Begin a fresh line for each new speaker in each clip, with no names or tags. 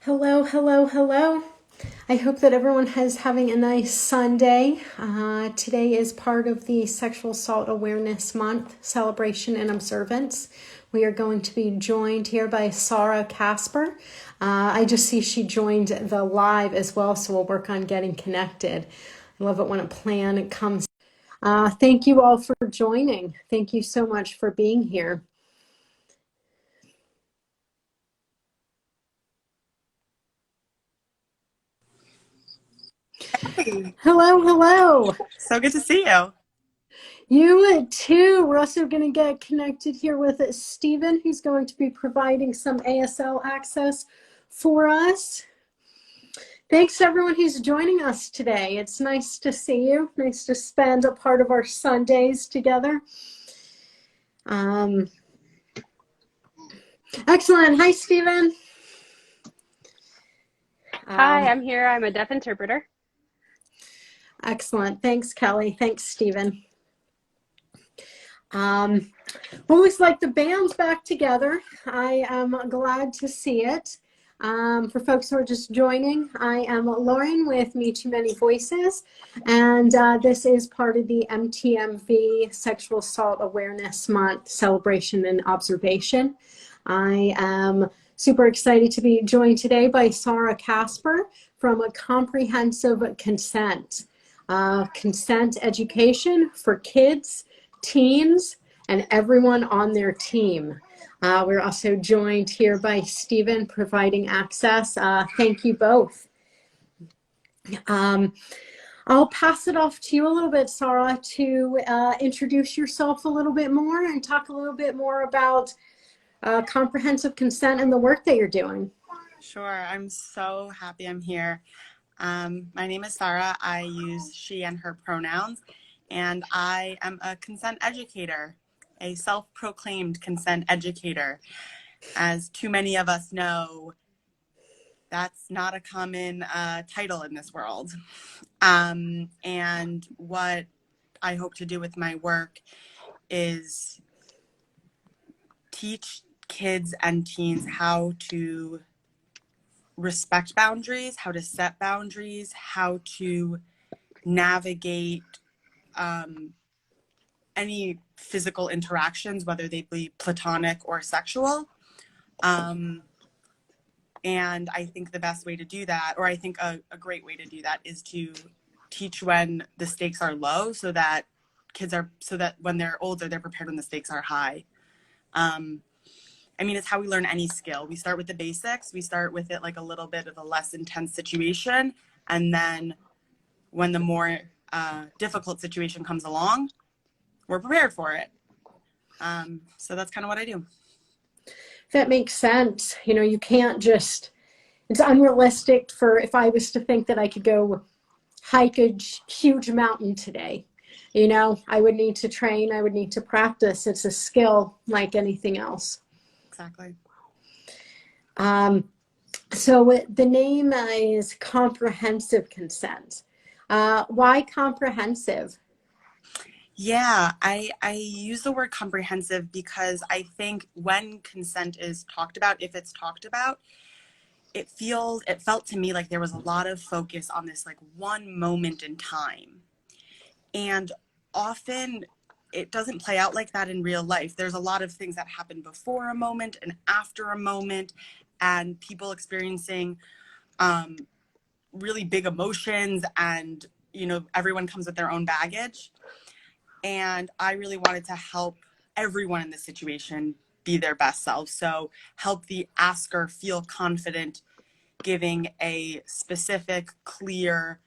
Hello, hello, hello. I hope that everyone is having a nice Sunday. Today is part of the Sexual Assault Awareness Month celebration and observance. We are going to be joined here by Sarah Casper. I just see she joined the live as well, so we'll work on getting connected. I love it when a plan comes. Thank you all for joining. Thank you so much for being here.
Hey,
Hello, hello.
so good to see you.
You too. We're also going to get connected here with Stephen, who's going to be providing some ASL access for us. Thanks to everyone who's joining us today. It's nice to see you. Nice to spend a part of our Sundays together. Excellent. Hi, Stephen.
Hi, I'm here. I'm a deaf interpreter.
Excellent. Thanks, Kelly. Thanks, Stephen. Always like the band's back together. I am glad to see it. For folks who are just joining, I am Lauren with Me Too Many Voices, and this is part of the MTMV Sexual Assault Awareness Month celebration and observation. I am super excited to be joined today by Sarah Casper from a Comprehensive Consent. Consent education for kids, teens, and everyone on their team. We're also joined here by Stephen providing access. Thank you both. I'll pass it off to you a little bit, Sarah, to introduce yourself a little bit more and talk a little bit more about comprehensive consent and the work that you're doing.
Sure, I'm so happy I'm here. My name is Sarah. I use she and her pronouns, and I am a consent educator, a self-proclaimed consent educator. As too many of us know, that's not a common title in this world. And what I hope to do with my work is teach kids and teens how to respect boundaries, how to set boundaries, how to navigate any physical interactions, whether they be platonic or sexual. And I think the best way to do that, or I think a great way to do that, is to teach when the stakes are low, so that when they're older, they're prepared when the stakes are high. I mean, it's how we learn any skill. We start with the basics. We start with it like a little bit of a less intense situation. And then when the more difficult situation comes along, we're prepared for it. So that's kind of what I do.
That makes sense. You know, you can't just, it's unrealistic for if I was to think that I could go hike a huge mountain today. You know, I would need to train, I would need to practice. It's a skill like anything else.
Exactly.
So the name is comprehensive consent. Why comprehensive?
Yeah, I use the word comprehensive because I think when consent is talked about, if it's talked about, it felt to me like there was a lot of focus on this like one moment in time. And often it doesn't play out like that in real life. There's a lot of things that happen before a moment and after a moment, and people experiencing really big emotions, and everyone comes with their own baggage. And I really wanted to help everyone in this situation be their best self. So help the asker feel confident giving a specific, clear,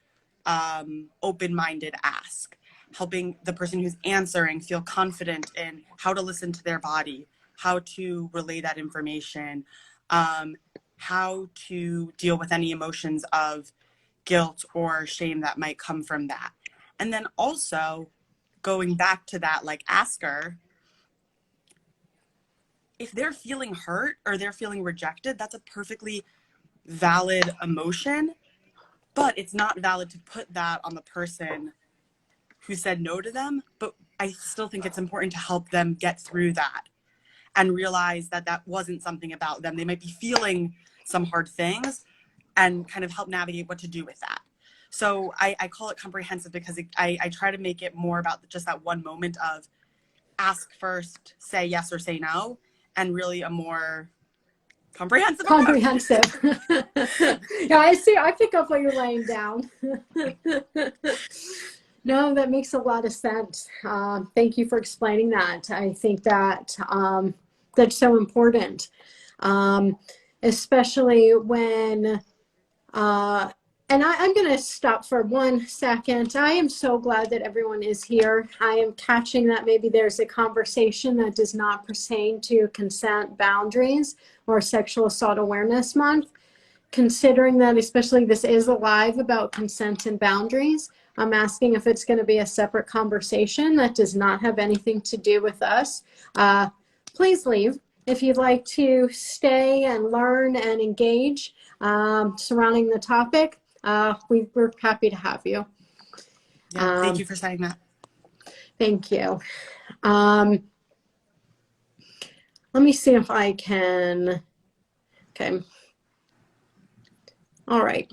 open-minded ask. Helping the person who's answering feel confident in how to listen to their body, how to relay that information, how to deal with any emotions of guilt or shame that might come from that. And then also going back to that, like, asker, if they're feeling hurt or they're feeling rejected, that's a perfectly valid emotion, but it's not valid to put that on the person who said no to them. But I still think it's important to help them get through that and realize that that wasn't something about them. They might be feeling some hard things, and kind of help navigate what to do with that. So I call it comprehensive because I try to make it more about just that one moment of ask first, say yes or say no, and really a more comprehensive approach.
Yeah, I see. I pick up what you're laying down. No, that makes a lot of sense. Thank you for explaining that. I think that that's so important, especially when and I'm going to stop for 1 second. I am so glad that everyone is here. I am catching that maybe there's a conversation that does not pertain to consent, boundaries, or Sexual Assault Awareness Month. Considering that, especially this is a live about consent and boundaries, I'm asking if it's going to be a separate conversation that does not have anything to do with us. Please leave. If you'd like to stay and learn and engage surrounding the topic, we're happy to have you.
Yeah, thank you for saying that.
Thank you. Let me see if I can. Okay. All right.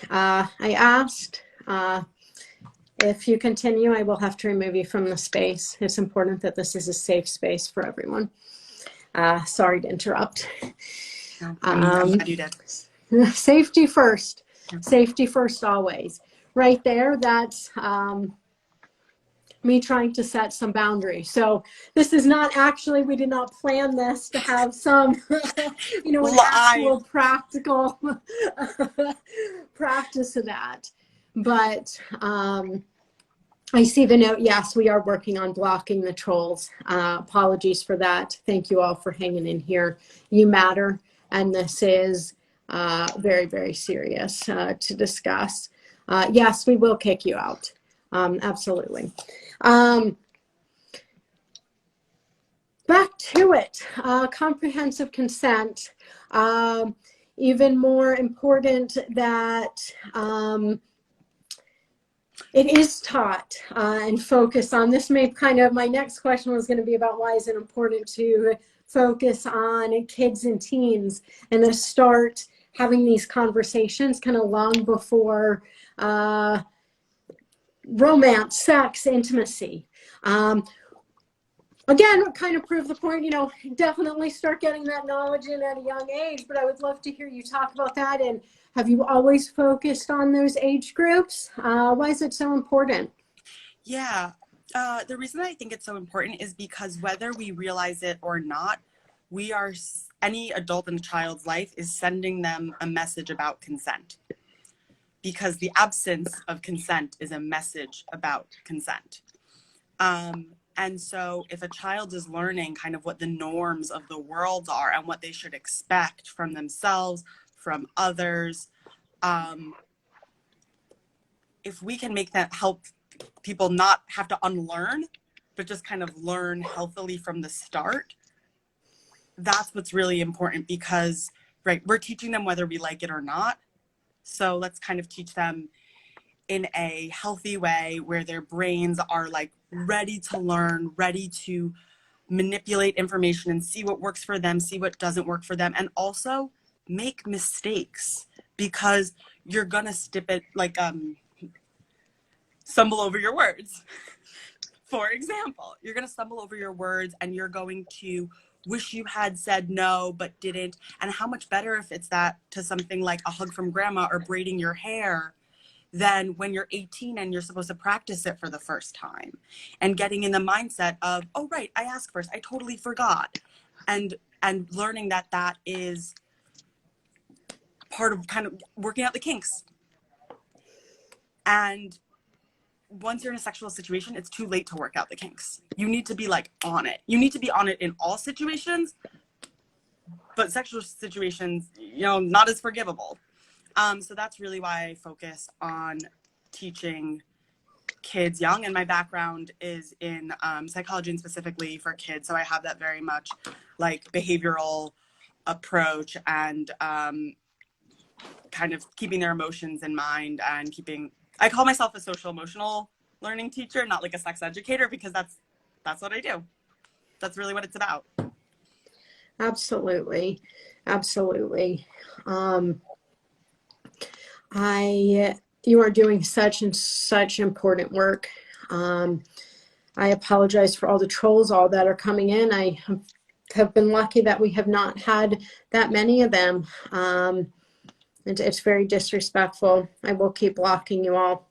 I asked if you continue, I will have to remove you from the space. It's important that this is a safe space for everyone. Sorry to interrupt.
No, I'm glad you did.
Safety first. Safety first always. Right there, that's me trying to set some boundaries. So this is not actually, we did not plan this to have some, an actual practical practice of that. But I see the note. Yes, we are working on blocking the trolls. Apologies for that. Thank you all for hanging in here. You matter. And this is very, very serious to discuss. Yes, we will kick you out. Absolutely. Back to it. Comprehensive consent. Even more important that it is taught and focused on. This may kind of, my next question was going to be about why is it important to focus on kids and teens and to start having these conversations kind of long before romance, sex, intimacy. Again, kind of prove the point, definitely start getting that knowledge in at a young age, but I would love to hear you talk about that. And have you always focused on those age groups? Why is it so important?
Yeah, the reason I think it's so important is because whether we realize it or not, any adult in a child's life is sending them a message about consent. Because the absence of consent is a message about consent. And so if a child is learning kind of what the norms of the world are and what they should expect from themselves, from others, if we can make that help people not have to unlearn, but just kind of learn healthily from the start, that's what's really important because, right, we're teaching them whether we like it or not. So let's kind of teach them in a healthy way where their brains are like ready to learn, ready to manipulate information and see what works for them, see what doesn't work for them, and also make mistakes because you're gonna stumble over your words. For example, you're gonna stumble over your words and you're going to wish you had said no but didn't. And how much better if it's that to something like a hug from grandma or braiding your hair than when you're 18 and you're supposed to practice it for the first time and getting in the mindset of, oh, right, I asked first, I totally forgot. And learning that is part of kind of working out the kinks. And once you're in a sexual situation, it's too late to work out the kinks. You need to be like on it. You need to be on it in all situations, but sexual situations, not as forgivable. So that's really why I focus on teaching kids young, and my background is in psychology and specifically for kids. So I have that very much like behavioral approach and kind of keeping their emotions in mind and I call myself a social emotional learning teacher, not like a sex educator, because that's what I do. That's really what it's about.
Absolutely. Absolutely. You are doing such and such important work. I apologize for all the trolls, all that are coming in. I have been lucky that we have not had that many of them. It's very disrespectful. I will keep blocking you all.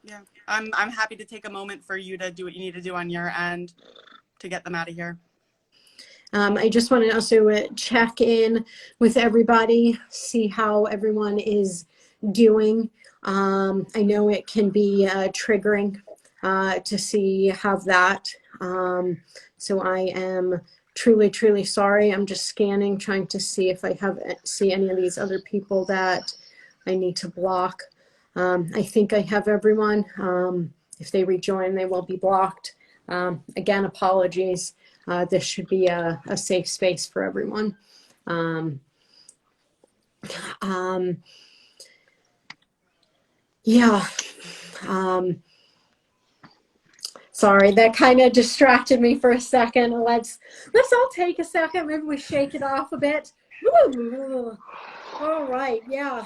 Yeah, I'm happy to take a moment for you to do what you need to do on your end to get them out of here.
I just want to also check in with everybody, see how everyone is doing. I know it can be triggering to have that. So I am truly, truly sorry. I'm just scanning, trying to see if I see any of these other people that I need to block. I think I have everyone. If they rejoin, they will be blocked. Again, apologies. This should be a safe space for everyone. Yeah. Sorry, that kind of distracted me for a second. Let's all take a second. Maybe we shake it off a bit. Woo! All right. Yeah.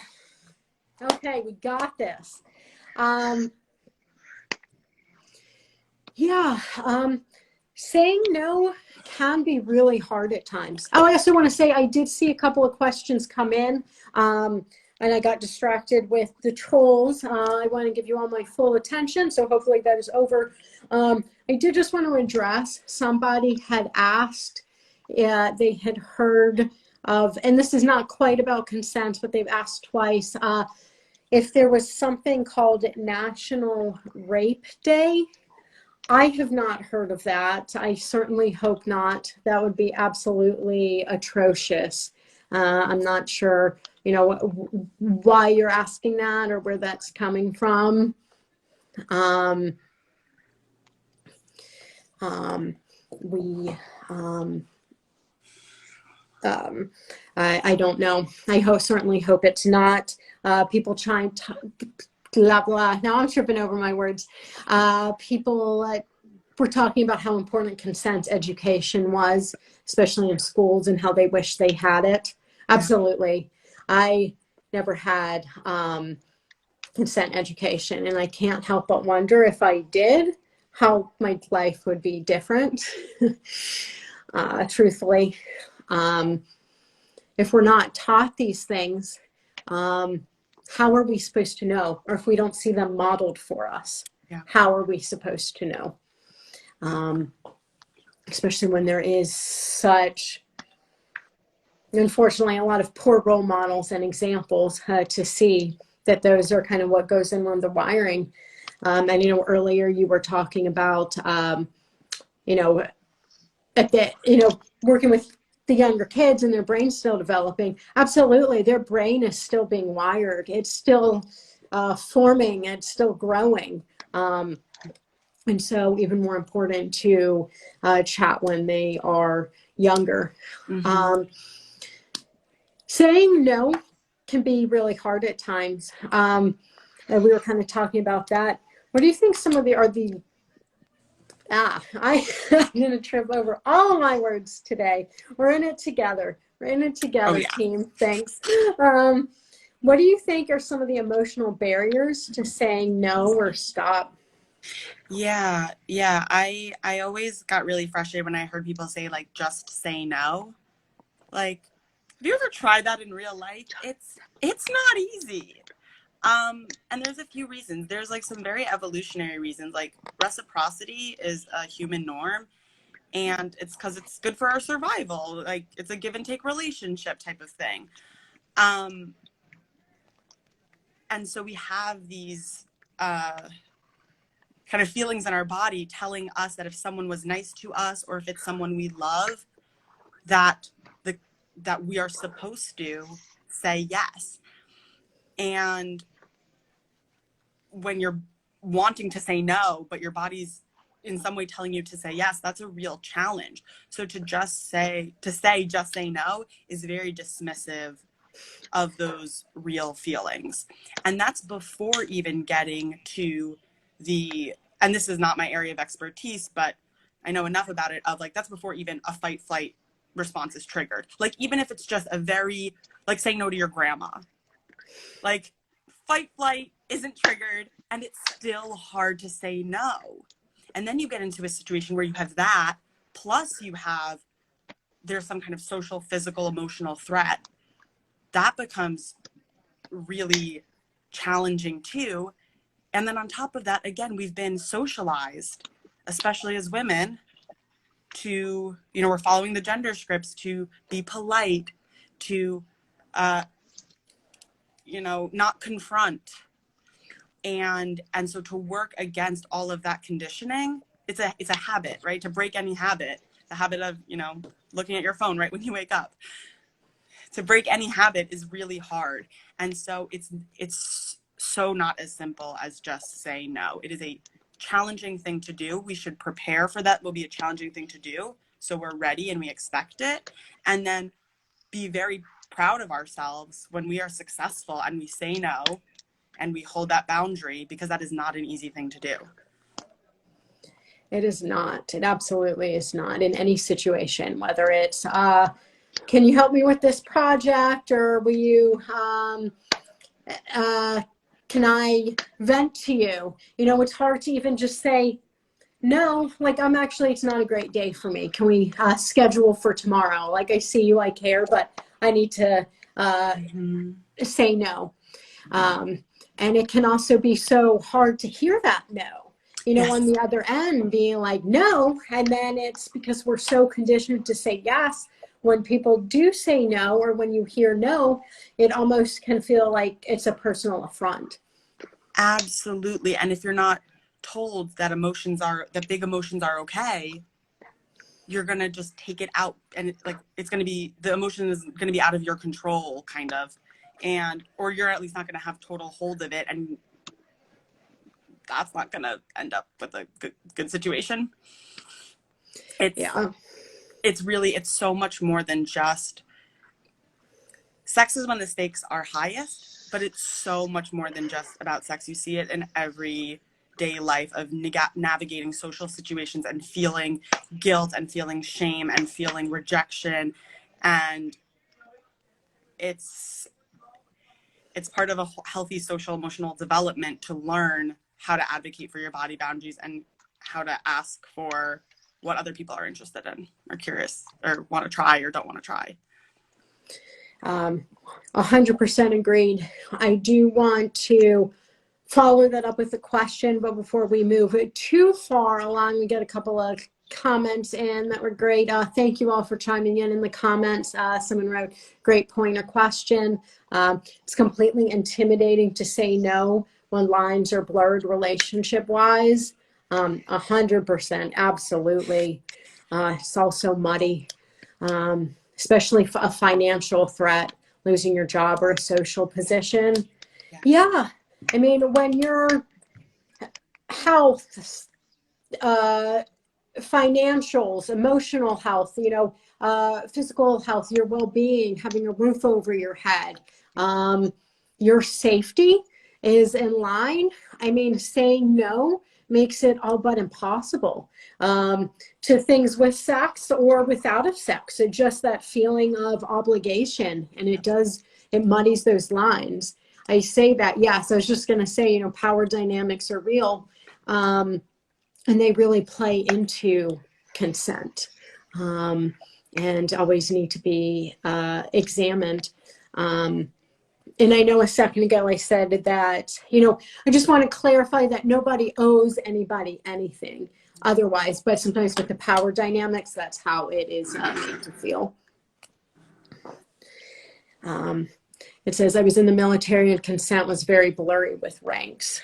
Okay, we got this. Yeah. Saying no can be really hard at times. Oh, I also want to say I did see a couple of questions come in, and I got distracted with the trolls. I want to give you all my full attention, so hopefully that is over. I did just want to address, somebody had asked, they had heard of, and this is not quite about consent, but they've asked twice, if there was something called National Rape Day. I have not heard of that. I certainly hope not. That would be absolutely atrocious. I'm not sure, why you're asking that or where that's coming from. Um, we, I don't know. Certainly hope it's not. People trying to blah blah. Now I'm tripping over my words. People were talking about how important consent education was, especially in schools, and how they wish they had it. Absolutely. I never had consent education, and I can't help but wonder if I did, how my life would be different. Truthfully, if we're not taught these things, how are we supposed to know? Or if we don't see them modeled for us, how are we supposed to know? Especially when there is such, unfortunately, a lot of poor role models and examples to see that those are kind of what goes in on the wiring. And, earlier you were talking about, working with the younger kids and their brain's still developing. Absolutely. Their brain is still being wired. It's still forming. It's still growing. And so even more important to chat when they are younger. Mm-hmm. Saying no can be really hard at times. And we were kind of talking about that. What do you think some of I'm going to trip over all of my words today. We're in it together. We're in it together, team. Thanks. What do you think are some of the emotional barriers to saying no or stop?
Yeah. I always got really frustrated when I heard people say, like, just say no. Like, have you ever tried that in real life? It's not easy. And there's a few reasons. There's like some very evolutionary reasons, like reciprocity is a human norm, and it's because it's good for our survival. Like, it's a give and take relationship type of thing. And so we have these kind of feelings in our body telling us that if someone was nice to us, or if it's someone we love, that we are supposed to say yes. And when you're wanting to say no, but your body's in some way telling you to say yes, that's a real challenge. So to just say no is very dismissive of those real feelings. And that's before even getting to and this is not my area of expertise, but I know enough about it, of like, that's before even a fight flight response is triggered. Like, even if it's just like saying no to your grandma, like, fight flight isn't triggered, and it's still hard to say no. And then you get into a situation where you have that, plus there's some kind of social, physical, emotional threat. That becomes really challenging too. And then on top of that, again, we've been socialized, especially as women, to, we're following the gender scripts to be polite, to, not confront. And so to work against all of that conditioning, it's a habit, right? To break any habit, the habit of, looking at your phone right when you wake up. To break any habit is really hard. And so it's so not as simple as just saying no. It is a challenging thing to do. We should prepare for that. Will be a challenging thing to do. So we're ready and we expect it. And then be very proud of ourselves when we are successful and we say no and we hold that boundary, because that is not an easy thing to do.
It is not. It absolutely is not in any situation, whether it's, can you help me with this project, or will you, can I vent to you? It's hard to even just say, no, like it's not a great day for me. Can we schedule for tomorrow? Like, I see you, I care, but I need to say no. And it can also be so hard to hear that no.
Yes.
On the other end, being like, no. And then it's because we're so conditioned to say yes. When people do say no, or when you hear no, it almost can feel like it's a personal affront.
Absolutely. And if you're not told that big emotions are okay, you're going to just take it out, and the emotion is going to be out of your control, kind of. Or you're at least not going to have total hold of it. And that's not going to end up with a good situation. It's so much more than just sex is when the stakes are highest, but it's so much more than just about sex. You see it in everyday life of navigating social situations and feeling guilt and feeling shame and feeling rejection. And it's part of a healthy social emotional development to learn how to advocate for your body boundaries and how to ask for what other people are interested in or curious or want to try or don't want to try.
100% agreed. I do want to follow that up with a question, but before we move it too far along, we get a couple of comments in that were great. Thank you all for chiming in the comments. Someone wrote, great point or question. It's completely intimidating to say no when lines are blurred relationship wise. 100%, absolutely. It's also muddy, especially a financial threat, losing your job or a social position. Yeah. I mean, when your health, financials, emotional health, physical health, your well-being, having a roof over your head, your safety is in line. I mean, saying no makes it all but impossible to things with sex or without a sex. It's just that feeling of obligation, and it muddies those lines. I say that, yes, I was just going to say, power dynamics are real. And they really play into consent, and always need to be examined. And I know a second ago I said that, I just want to clarify that nobody owes anybody anything otherwise, but sometimes with the power dynamics, that's how it is made to feel. It says, I was in the military and consent was very blurry with ranks.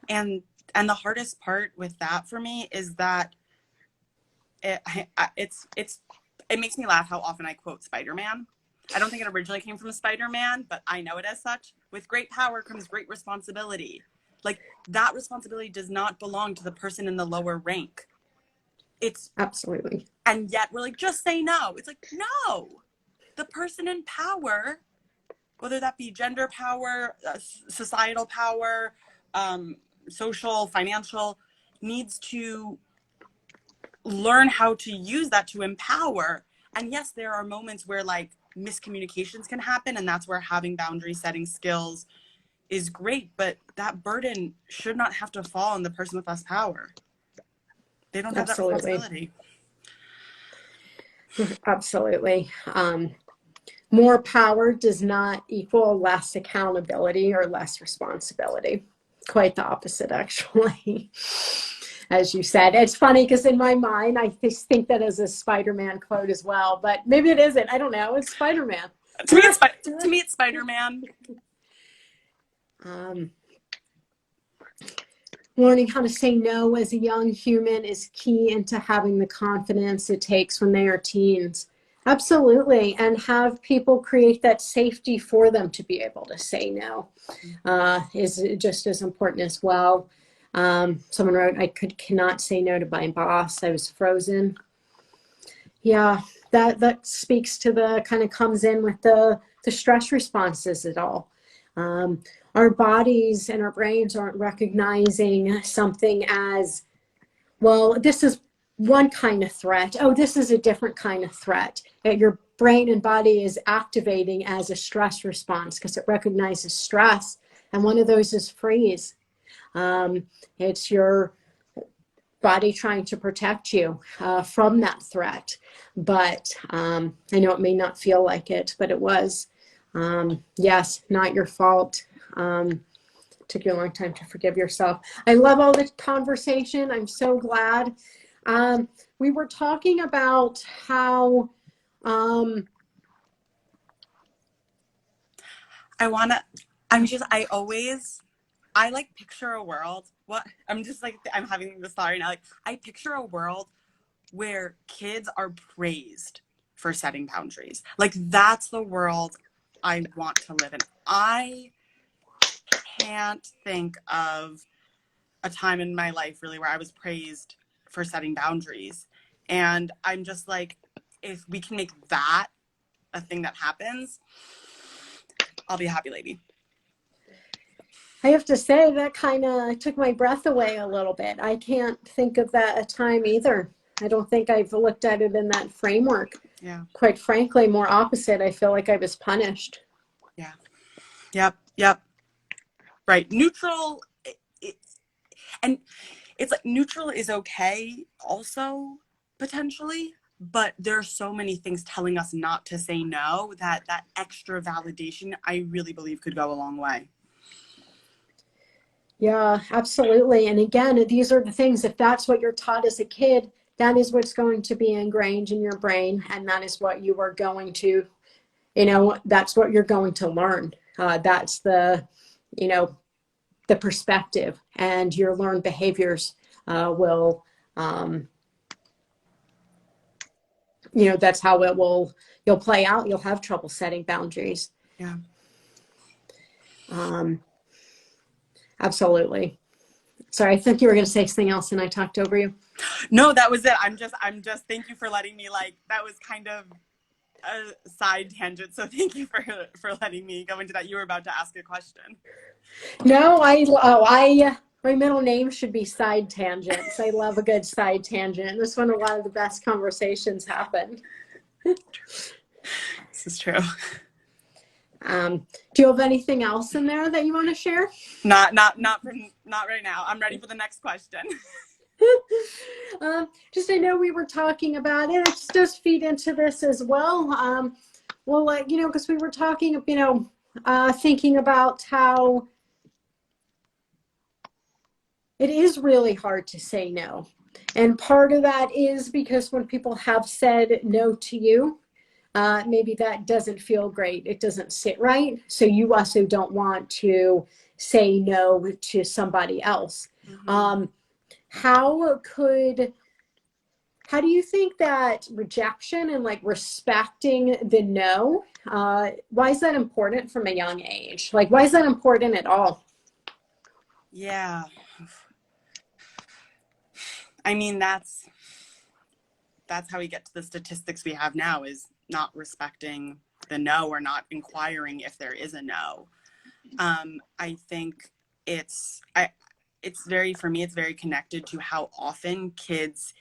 And the hardest part with that for me is that it makes me laugh how often I quote Spider-Man. I don't think it originally came from Spider-Man, but I know it as such. With great power comes great responsibility. Like, that responsibility does not belong to the person in the lower rank. It's
absolutely.
And yet we're like, just say no. It's like, no. The person in power, whether that be gender power, societal power, social, financial, needs to learn how to use that to empower. And yes, there are moments where like miscommunications can happen, and that's where having boundary setting skills is great, but that burden should not have to fall on the person with less power. They don't have that responsibility.
Absolutely. More power does not equal less accountability or less responsibility. Quite the opposite, actually. As you said, it's funny because in my mind, I just think that as a Spider-Man quote as well, but maybe it isn't. I don't know. It's Spider-Man.
To me, it's Spider-Man.
Learning how to say no as a young human is key into having the confidence it takes when they are teens. Absolutely. And have people create that safety for them to be able to say no is just as important as well. Someone wrote, I cannot say no to my boss. I was frozen. Yeah, that speaks to the kind of comes in with the stress responses at all. Our bodies and our brains aren't recognizing something as, well, this is one kind of threat. Oh, this is a different kind of threat. Your brain and body is activating as a stress response because it recognizes stress. And one of those is freeze. It's your body trying to protect you from that threat. But I know it may not feel like it, but it was. Yes, not your fault. Took you a long time to forgive yourself. I love all the conversation. I'm so glad. We were talking about how
I like picture a world. I'm having this thought right now. Like, I picture a world where kids are praised for setting boundaries. Like, that's the world I want to live in. I can't think of a time in my life really where I was praised for setting boundaries. And I'm just like, if we can make that a thing that happens, I'll be a happy lady.
I have to say that kind of took my breath away a little bit. I can't think of that a time either. I don't think I've looked at it in that framework.
Yeah.
Quite frankly, more opposite. I feel like I was punished.
Yeah. Yep. Right. Neutral. And it's like neutral is okay also, potentially, but there are so many things telling us not to say no that extra validation, I really believe, could go a long way.
Yeah, absolutely. And again, these are the things, if that's what you're taught as a kid, that is what's going to be ingrained in your brain. And that is what you are going to, that's what you're going to learn. That's the perspective, and your learned behaviors will, that's how you'll play out. You'll have trouble setting boundaries.
Yeah.
Absolutely. Sorry, I think you were going to say something else and I talked over you.
No, that was it. I'm just, thank you for letting me, that was kind of a side tangent. So thank you for letting me go into that. You were about to ask a question.
No, my middle name should be Side Tangents. I love a good side tangent. This one, a lot of the best conversations happen.
This is true.
Do you have anything else in there that you want to share?
Not right now. I'm ready for the next question.
Just, I know we were talking about it. It just does feed into this as well. Because we were talking, thinking about how it is really hard to say no. And part of that is because when people have said no to you, maybe that doesn't feel great. It doesn't sit right. So you also don't want to say no to somebody else. Mm-hmm. How do you think that rejection and respecting the no, why is that important from a young age? Why is that important at all?
Yeah. I mean, that's how we get to the statistics we have now, is not respecting the no or not inquiring if there is a no. I think it's very connected to how often kids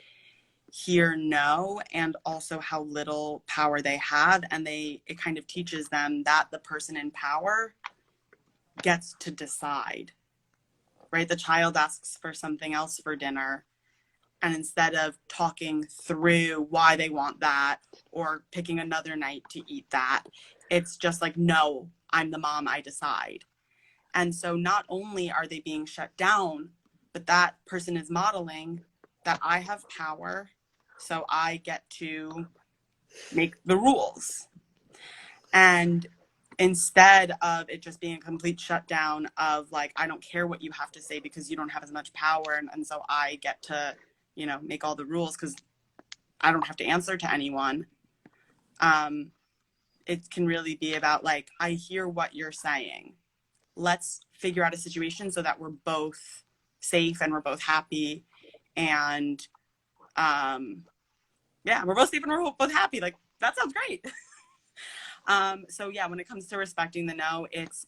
hear no and also how little power they have. And it kind of teaches them that the person in power gets to decide, right? The child asks for something else for dinner. And instead of talking through why they want that or picking another night to eat that, it's just like, no, I'm the mom, I decide. And so not only are they being shut down, but that person is modeling that I have power, so I get to make the rules. And instead of it just being a complete shutdown of like, I don't care what you have to say because you don't have as much power. And so I get to, make all the rules because I don't have to answer to anyone. It can really be about like, I hear what you're saying. Let's figure out a situation so that we're both safe and we're both happy. And we're both safe and we're both happy. Like, that sounds great. So yeah, when it comes to respecting the no, it's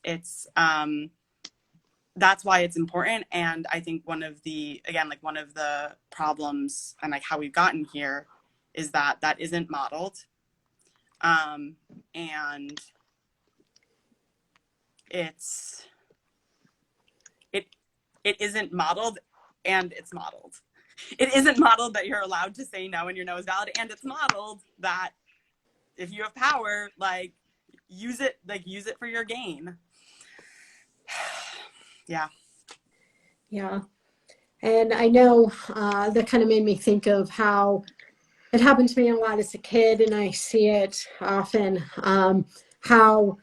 that's why it's important. And I think one of the problems and like how we've gotten here is that isn't modeled. And it isn't modeled, and it's modeled. It isn't modeled that you're allowed to say no and your no is valid. And it's modeled that if you have power, like use it for your gain. Yeah.
Yeah. And I know that kind of made me think of how it happened to me a lot as a kid, and I see it often, how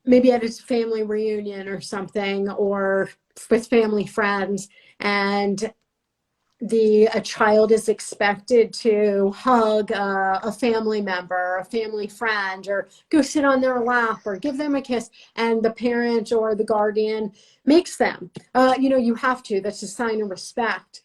maybe at a family reunion or something, or with family friends, and a child is expected to hug a family member, a family friend, or go sit on their lap or give them a kiss, and the parent or the guardian makes them. You have to. That's a sign of respect.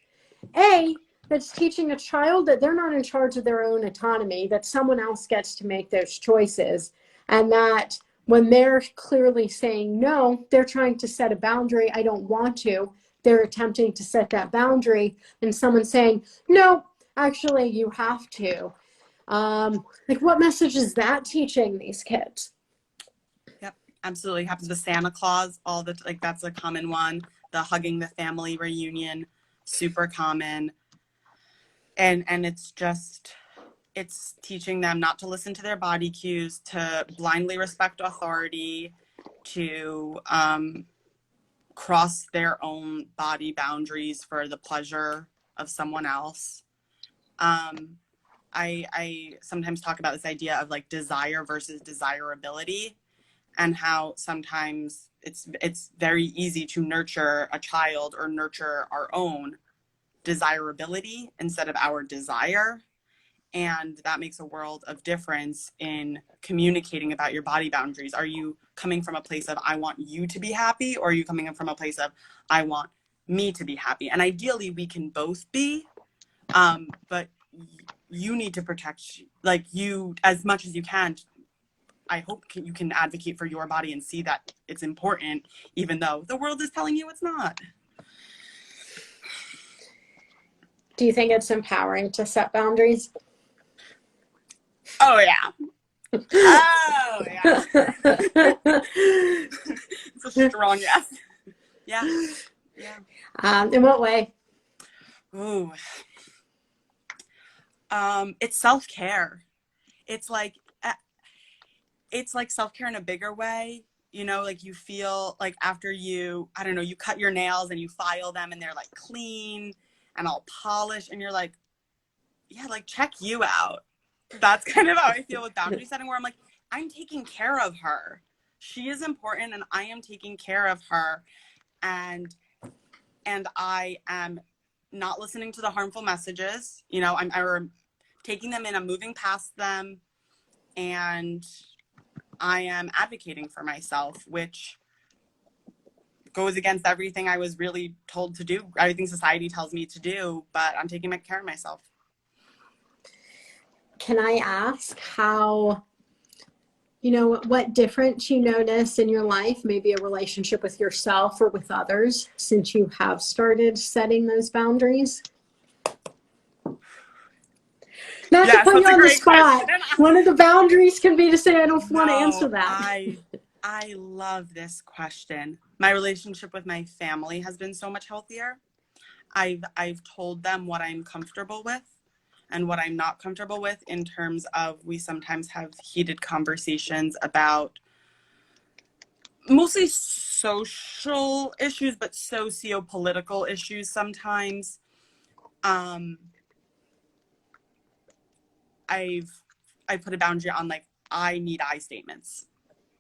That's teaching a child that they're not in charge of their own autonomy, that someone else gets to make those choices, and that when they're clearly saying no, they're trying to set a boundary. I don't want to. They're attempting to set that boundary, and someone saying, no, actually, you have to. What message is that teaching these kids?
Yep, absolutely. Happens with Santa Claus, that's a common one. The hugging the family reunion, super common. And it's teaching them not to listen to their body cues, to blindly respect authority, to cross their own body boundaries for the pleasure of someone else. I sometimes talk about this idea of like desire versus desirability, and how sometimes it's very easy to nurture a child or nurture our own desirability instead of our desire. And that makes a world of difference in communicating about your body boundaries. Are you coming from a place of, I want you to be happy? Or are you coming from a place of, I want me to be happy? And ideally we can both be, but you need to protect, like, you as much as you can. I hope you can advocate for your body and see that it's important, even though the world is telling you it's not.
Do you think it's empowering to set boundaries?
Oh, yeah. Oh, yeah. It's a strong yes. Yeah. Yeah.
In what way?
Ooh. It's self-care. It's like self-care in a bigger way. Like you feel like after you cut your nails and you file them and they're like clean and all polished, and you're like, yeah, like check you out. That's kind of how I feel with boundary setting, where I'm like, I'm taking care of her. She is important and I am taking care of her. And I am not listening to the harmful messages. I'm taking them in, I'm moving past them, and I am advocating for myself, which goes against everything I was really told to do, everything society tells me to do, but I'm taking care of myself.
Can I ask how, what difference you notice in your life, maybe a relationship with yourself or with others, since you have started setting those boundaries? Not to put you on the spot. One of the boundaries can be to say, I don't want to answer that.
I love this question. My relationship with my family has been so much healthier. I've told them what I'm comfortable with and what I'm not comfortable with, in terms of, we sometimes have heated conversations about mostly social issues, but socio-political issues sometimes. I've put a boundary on, like, I need I statements.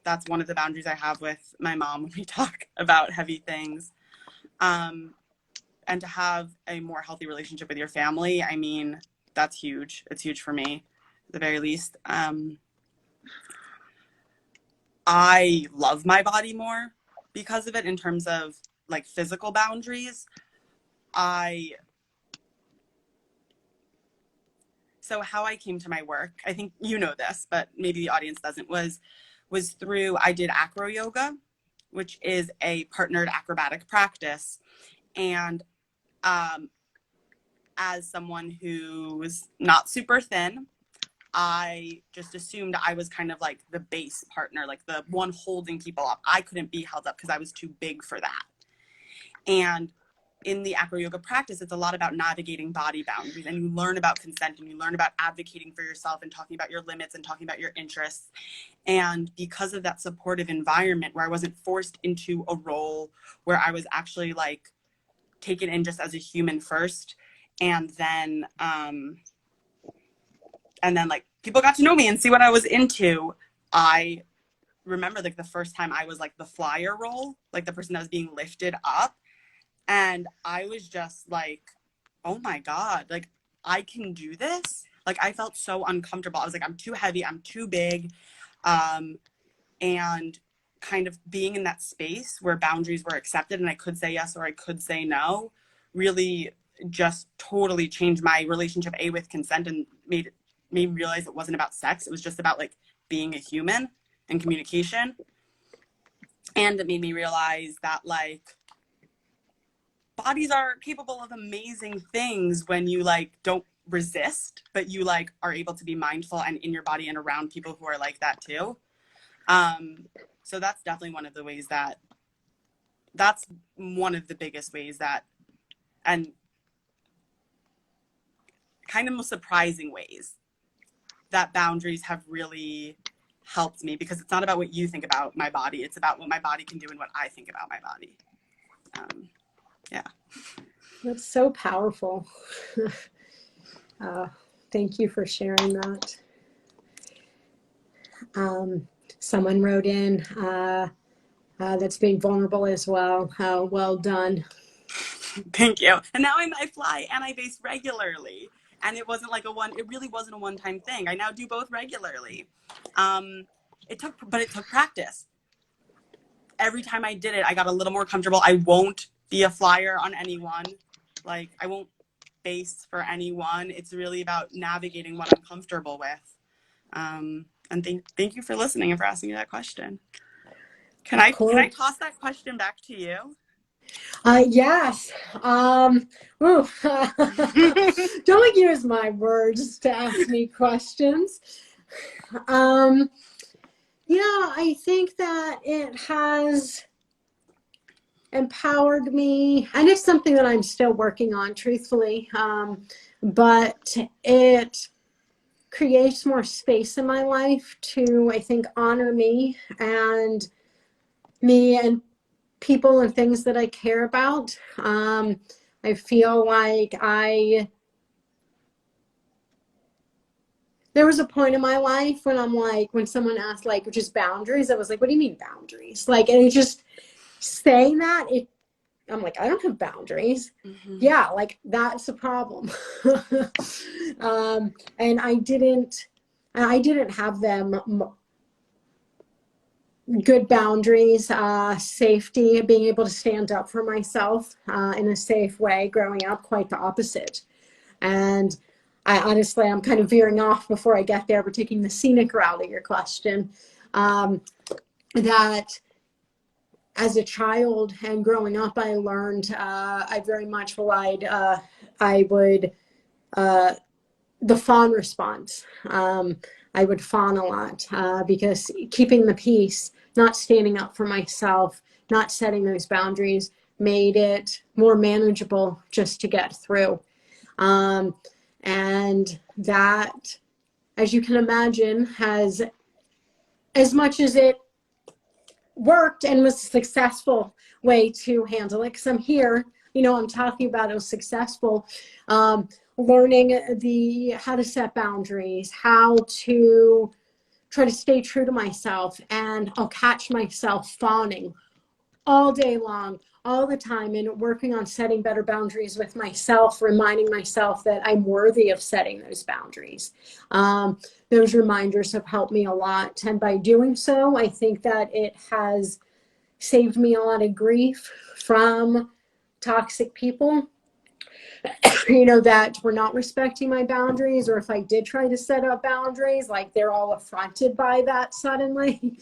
That's one of the boundaries I have with my mom when we talk about heavy things. And to have a more healthy relationship with your family, I mean, that's huge. It's huge for me, at the very least. I love my body more because of it, in terms of like physical boundaries. So how I came to my work, I think you know this, but maybe the audience doesn't, was through, I did acro yoga, which is a partnered acrobatic practice. And as someone who's not super thin, I just assumed I was kind of like the base partner, like the one holding people up. I couldn't be held up because I was too big for that. And in the acro yoga practice, it's a lot about navigating body boundaries, and you learn about consent, and you learn about advocating for yourself and talking about your limits and talking about your interests. And because of that supportive environment, where I wasn't forced into a role, where I was actually like taken in just as a human first, and then like people got to know me and see what I was into. I remember like the first time I was like the flyer role, like the person that was being lifted up, and I was just like, oh my God, like I can do this. Like I felt so uncomfortable. I was like, I'm too heavy, I'm too big. And kind of being in that space where boundaries were accepted and I could say yes or I could say no, really just totally changed my relationship with consent, and made me realize it wasn't about sex. It was just about like being a human and communication. And it made me realize that like bodies are capable of amazing things when you like don't resist, but you like are able to be mindful and in your body and around people who are like that too. So that's definitely one of the ways that's one of the biggest ways that, and kind of most surprising ways that boundaries have really helped me, because it's not about what you think about my body. It's about what my body can do and what I think about my body. Yeah.
That's so powerful. Thank you for sharing that. Someone wrote in that's being vulnerable as well. Well done.
Thank you. And now I fly and I base regularly. And it wasn't like it really wasn't a one-time thing. I now do both regularly. It took practice. Every time I did it, I got a little more comfortable. I won't be a flyer on anyone. Like I won't base for anyone. It's really about navigating what I'm comfortable with. And thank you for listening and for asking me that question. Can I toss that question back to you?
Yes. Don't use my words to ask me questions. Yeah, I think that it has empowered me, and it's something that I'm still working on, truthfully. But it creates more space in my life to, I think, honor me and people and things that I care about. I feel like there was a point in my life when I'm like, when someone asked like just boundaries, I was like, what do you mean boundaries? Like, and it just saying that, I'm like, I don't have boundaries. Mm-hmm. Yeah, like that's a problem. And I didn't have them. Good boundaries, safety, being able to stand up for myself in a safe way. Growing up, quite the opposite. And I'm kind of veering off before I get there, but taking the scenic route of your question, that as a child and growing up, I learned I very much relied, the fawn response. I would fawn a lot because keeping the peace, not standing up for myself, not setting those boundaries made it more manageable just to get through. And that, as you can imagine, has, as much as it worked and was a successful way to handle it, because I'm here, I'm talking about it was successful, learning how to set boundaries, how to try to stay true to myself, and I'll catch myself fawning all day long, all the time, and working on setting better boundaries with myself, reminding myself that I'm worthy of setting those boundaries. Those reminders have helped me a lot. And by doing so, I think that it has saved me a lot of grief from toxic people, that were not respecting my boundaries, or if I did try to set up boundaries, like they're all affronted by that suddenly.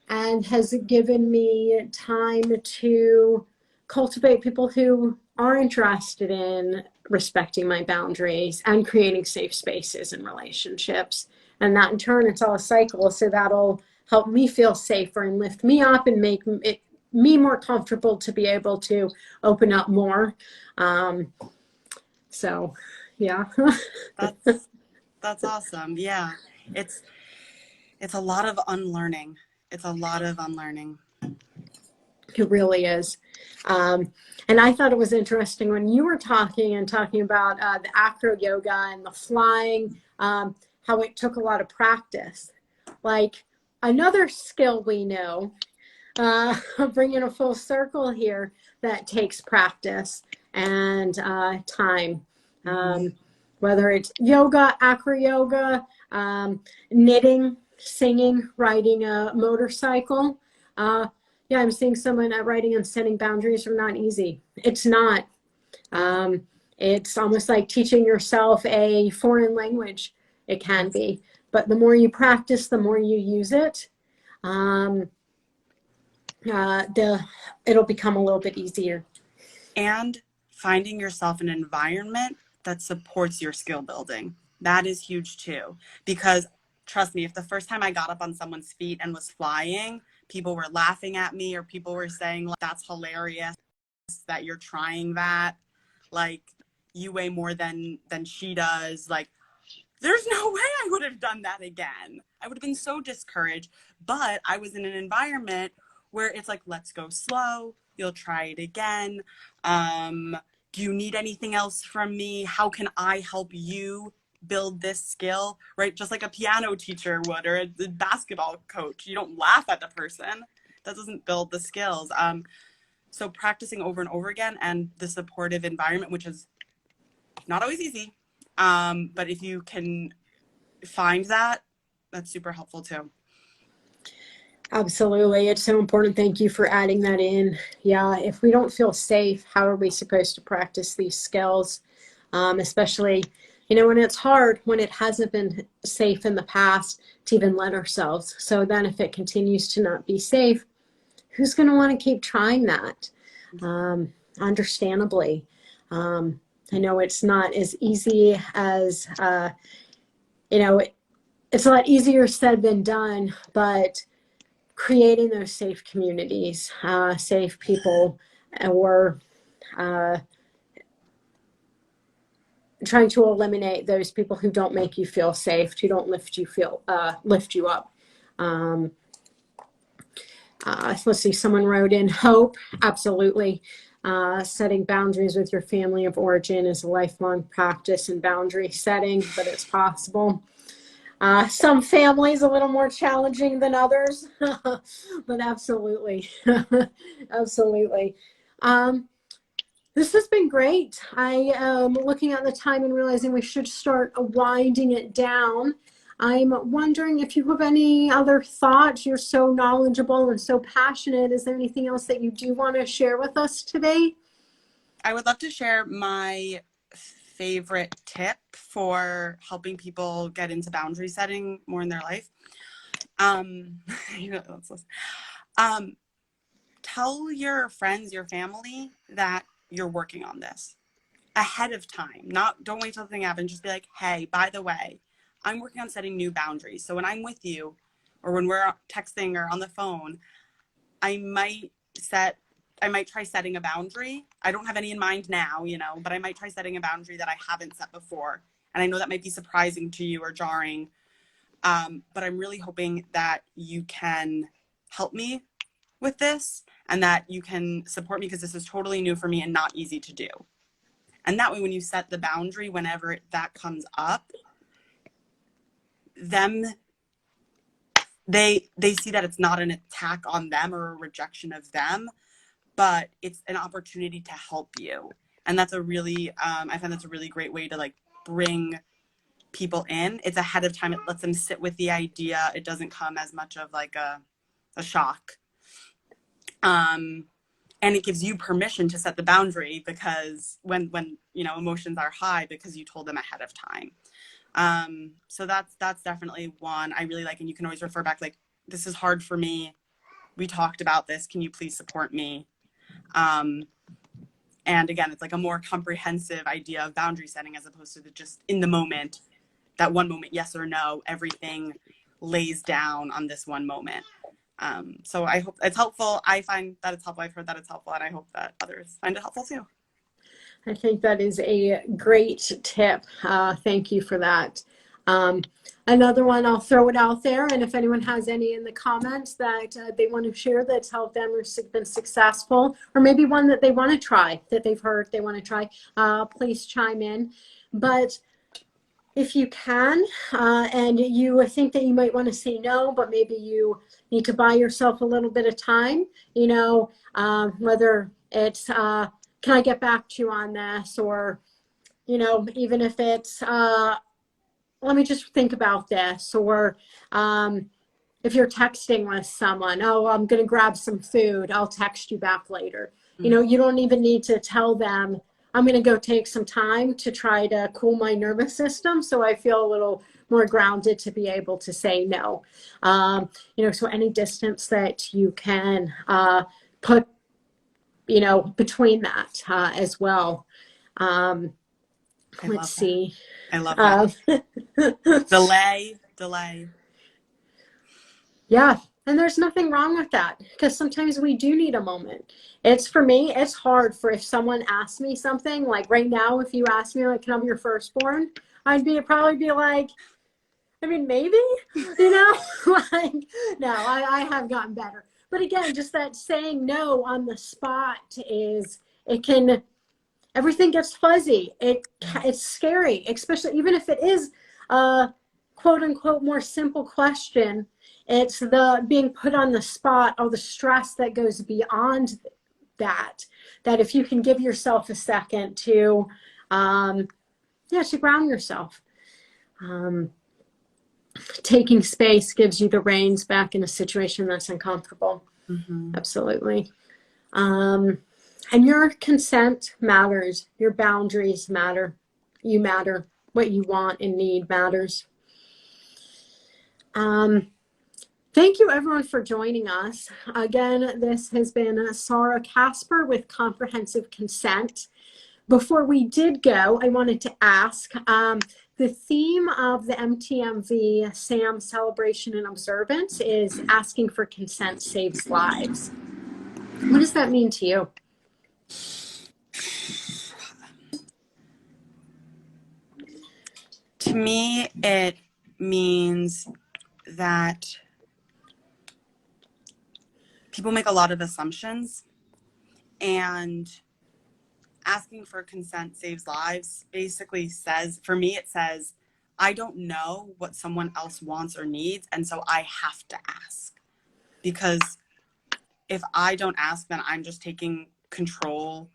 And has given me time to cultivate people who are interested in respecting my boundaries and creating safe spaces and relationships. And that in turn, it's all a cycle. So that'll help me feel safer and lift me up and make me more comfortable to be able to open up more. So, yeah.
That's awesome. Yeah. It's a lot of unlearning. It
really is. And I thought it was interesting when you were talking about the acro yoga and the flying, how it took a lot of practice. Like another skill we know, bringing a full circle here, that takes practice and time. Whether it's yoga, acro yoga, knitting, singing, riding a motorcycle. Yeah, I'm seeing someone writing and setting boundaries are not easy. It's not. It's almost like teaching yourself a foreign language. It can be. But the more you practice, the more you use it, it'll become a little bit easier.
And finding yourself an environment that supports your skill building. That is huge too. Because trust me, if the first time I got up on someone's feet and was flying, people were laughing at me, or people were saying, like, that's hilarious that you're trying that. Like, you weigh more than she does. Like, there's no way I would have done that again. I would have been so discouraged. But I was in an environment where it's like, let's go slow. You'll try it again. Do you need anything else from me? How can I help you build this skill? Right? Just like a piano teacher would, or a basketball coach. You don't laugh at the person. That doesn't build the skills. So practicing over and over again, and the supportive environment, which is not always easy. But if you can find that, that's super helpful too.
Absolutely. It's so important. Thank you for adding that in. Yeah, if we don't feel safe, how are we supposed to practice these skills? Especially, when it's hard, when it hasn't been safe in the past to even let ourselves. So then if it continues to not be safe, who's going to want to keep trying that? Understandably. I know it's not as easy as, it's a lot easier said than done, but creating those safe communities, safe people, or trying to eliminate those people who don't make you feel safe, who don't lift you up. Let's see, someone wrote in hope. Absolutely. Setting boundaries with your family of origin is a lifelong practice and boundary setting, but it's possible. Some families a little more challenging than others, but absolutely, absolutely. This has been great. I am looking at the time and realizing we should start winding it down. I'm wondering if you have any other thoughts. You're so knowledgeable and so passionate. Is there anything else that you do want to share with us today?
I would love to share my favorite tip for helping people get into boundary setting more in their life. Tell your friends, your family, that you're working on this ahead of time. Don't wait till the thing happens. Just be like, hey, by the way, I'm working on setting new boundaries. So when I'm with you, or when we're texting or on the phone, I might try setting a boundary. I don't have any in mind now, but I might try setting a boundary that I haven't set before. And I know that might be surprising to you or jarring, but I'm really hoping that you can help me with this and that you can support me, because this is totally new for me and not easy to do. And that way, when you set the boundary, whenever that comes up, they see that it's not an attack on them or a rejection of them, but it's an opportunity to help you. And that's a really, I find that's a really great way to like bring people in. It's ahead of time. It lets them sit with the idea. It doesn't come as much of like a shock. And it gives you permission to set the boundary, because when emotions are high, because you told them ahead of time. So that's definitely one I really like. And you can always refer back, like, this is hard for me. We talked about this. Can you please support me? And again, it's like a more comprehensive idea of boundary setting, as opposed to just in the moment, that one moment, yes or no, everything lays down on this one moment. So I hope it's helpful. I find that it's helpful. I've heard that it's helpful, and I hope that others find it helpful too.
I think that is a great tip. Thank you for that. Another one, I'll throw it out there, and if anyone has any in the comments that they want to share that's helped them or been successful, or maybe one that they want to try, that they've heard they want to try, please chime in. But if you can, and you think that you might want to say no, but maybe you need to buy yourself a little bit of time, whether it's, can I get back to you on this? Or, even if it's, let me just think about this. Or if you're texting with someone, oh, I'm going to grab some food, I'll text you back later.
Mm-hmm.
You don't even need to tell them, I'm going to go take some time to try to cool my nervous system so I feel a little more grounded to be able to say no. So any distance that you can put, between that as well. Let's see.
I love that. Delay.
Yeah. And there's nothing wrong with that, because sometimes we do need a moment. For me, it's hard for if someone asks me something, like right now, if you ask me, like, can I be your firstborn? Probably be like, maybe, like, no, I have gotten better. But again, just that saying no on the spot everything gets fuzzy. It's scary, especially even if it is a quote unquote more simple question. It's the being put on the spot, all the stress that goes beyond that if you can give yourself a second to ground yourself. Taking space gives you the reins back in a situation that's uncomfortable.
Mm-hmm.
Absolutely. And your consent matters. Your boundaries matter. You matter. What you want and need matters. Thank you, everyone, for joining us. Again, this has been Sarah Casper with Comprehensive Consent. Before we did go, I wanted to ask, the theme of the MTMV SAAM celebration and observance is asking for consent saves lives. What does that mean to you?
To me, it means that people make a lot of assumptions, and asking for consent saves lives basically says, for me, it says, I don't know what someone else wants or needs, and so I have to ask. Because if I don't ask, then I'm just taking control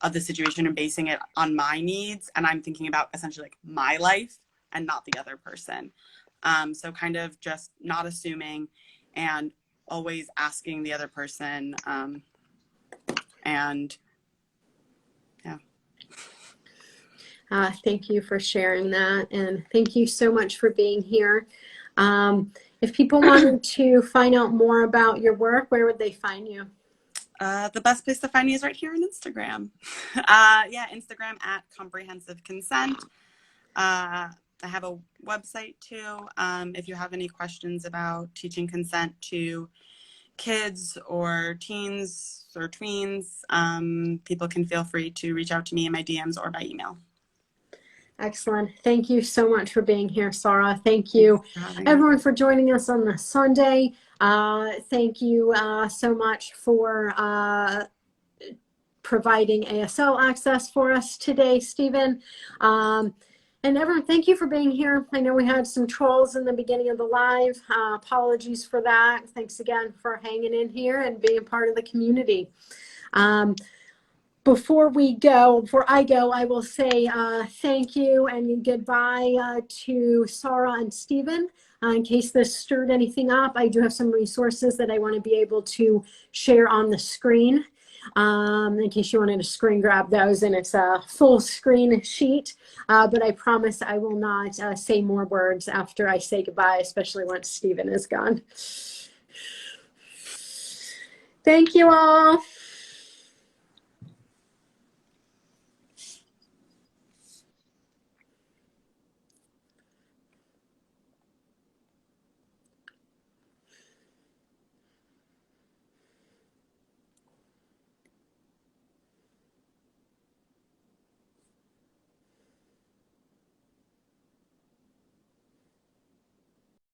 of the situation and basing it on my needs, and I'm thinking about essentially like my life and not the other person. So kind of just not assuming and always asking the other person. And yeah.
Thank you for sharing that. And thank you so much for being here. If people wanted to find out more about your work, where would they find you?
The best place to find me is right here on Instagram. Instagram at Comprehensive Consent. I have a website too. If you have any questions about teaching consent to kids or teens or tweens, people can feel free to reach out to me in my DMs or by email.
Excellent. Thank you so much for being here, Sarah. Thank you, everyone, for joining us on this Sunday. Thank you so much for providing ASL access for us today, Stephen. And everyone, thank you for being here. I know we had some trolls in the beginning of the live. Apologies for that. Thanks again for hanging in here and being part of the community. Before I go, I will say thank you and goodbye to Sarah and Stephen. In case this stirred anything up, I do have some resources that I want to be able to share on the screen. In case you wanted to screen grab those, and it's a full screen sheet, but I promise I will not say more words after I say goodbye, especially once Stephen is gone. Thank you all.